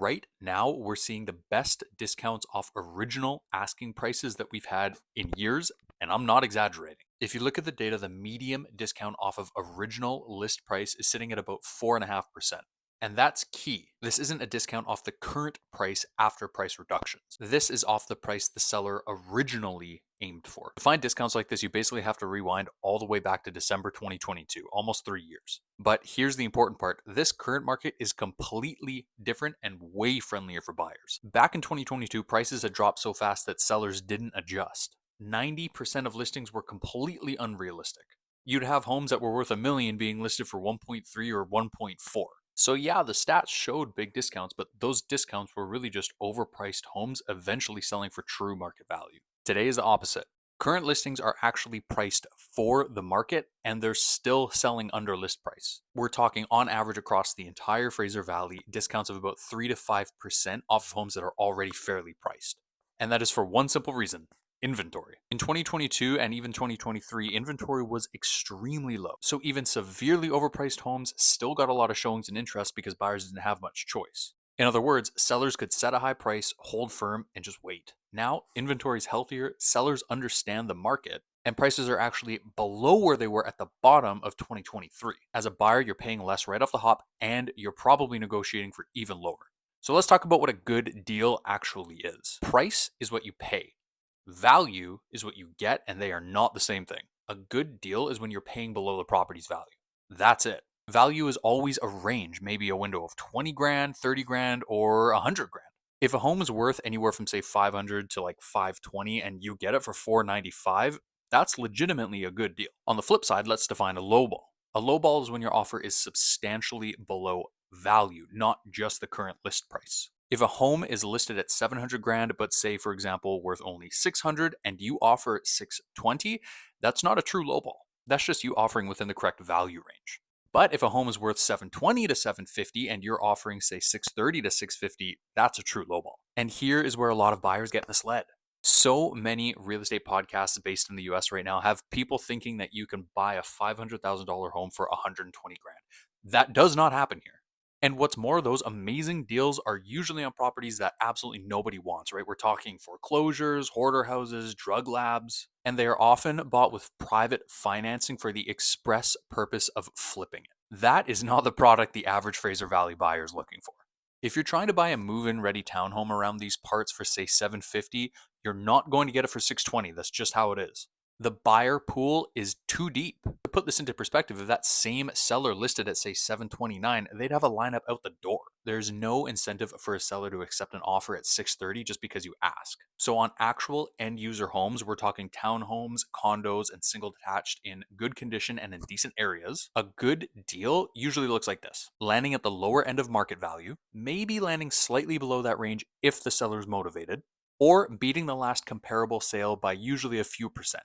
Right now, we're seeing the best discounts off original asking prices that we've had in years, and I'm not exaggerating. If you look at the data, the medium discount off of original list price is sitting at about 4.5%. And that's key. This isn't a discount off the current price after price reductions. This is off the price the seller originally aimed for. To find discounts like this, you basically have to rewind all the way back to December 2022, almost 3 years. But here's the important part. This current market is completely different and way friendlier for buyers. Back in 2022, prices had dropped so fast that sellers didn't adjust. 90% of listings were completely unrealistic. You'd have homes that were worth $1 million being listed for 1.3 or 1.4. So yeah, the stats showed big discounts, but those discounts were really just overpriced homes eventually selling for true market value. Today is the opposite. Current listings are actually priced for the market and they're still selling under list price. We're talking on average across the entire Fraser Valley, discounts of about 3 to 5% off of homes that are already fairly priced. And that is for one simple reason: inventory. In 2022 and even 2023, inventory was extremely low. So even severely overpriced homes still got a lot of showings and interest because buyers didn't have much choice. In other words, sellers could set a high price, hold firm, and just wait. Now, inventory is healthier, sellers understand the market, and prices are actually below where they were at the bottom of 2023. As a buyer, you're paying less right off the hop, and you're probably negotiating for even lower. So let's talk about what a good deal actually is. Price is what you pay. Value is what you get, and they are not the same thing. A good deal is when you're paying below the property's value. That's it. Value is always a range, maybe a window of 20 grand, 30 grand, or 100 grand. If a home is worth anywhere from say 500 to like 520 and you get it for 495, that's legitimately a good deal. On the flip side, let's define a lowball. A lowball is when your offer is substantially below value, not just the current list price. If a home is listed at 700 grand, but say, for example, worth only 600 and you offer 620, that's not a true lowball. That's just you offering within the correct value range. But if a home is worth 720 to 750 and you're offering say 630 to 650, that's a true lowball. And here is where a lot of buyers get misled. So many real estate podcasts based in the US right now have people thinking that you can buy a $500,000 home for 120 grand. That does not happen here. And what's more, those amazing deals are usually on properties that absolutely nobody wants, right? We're talking foreclosures, hoarder houses, drug labs, and they are often bought with private financing for the express purpose of flipping it. That is not the product the average Fraser Valley buyer is looking for. If you're trying to buy a move-in ready townhome around these parts for say 750, you're not going to get it for 620. That's just how it is. The buyer pool is too deep. To put this into perspective, if that same seller listed at say 729, they'd have a lineup out the door. There's no incentive for a seller to accept an offer at 630 just because you ask. So on actual end user homes, we're talking townhomes, condos, and single detached in good condition and in decent areas. A good deal usually looks like this: landing at the lower end of market value, maybe landing slightly below that range if the seller is motivated, or beating the last comparable sale by usually a few percent.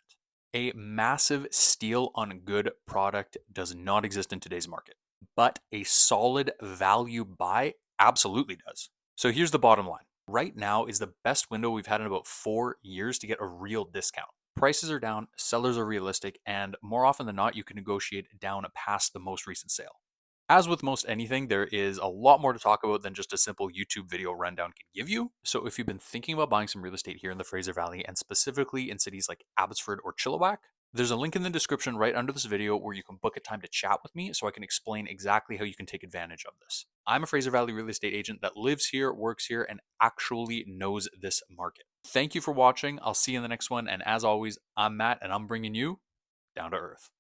A massive steal on a good product does not exist in today's market, but a solid value buy absolutely does. So here's the bottom line. Right now is the best window we've had in about 4 years to get a real discount. Prices are down, sellers are realistic, and more often than not, you can negotiate down past the most recent sale. As with most anything, there is a lot more to talk about than just a simple YouTube video rundown can give you. So if you've been thinking about buying some real estate here in the Fraser Valley, and specifically in cities like Abbotsford or Chilliwack, there's a link in the description right under this video where you can book a time to chat with me so I can explain exactly how you can take advantage of this. I'm a Fraser Valley real estate agent that lives here, works here, and actually knows this market. Thank you for watching. I'll see you in the next one. And as always, I'm Matt, and I'm bringing you down to earth.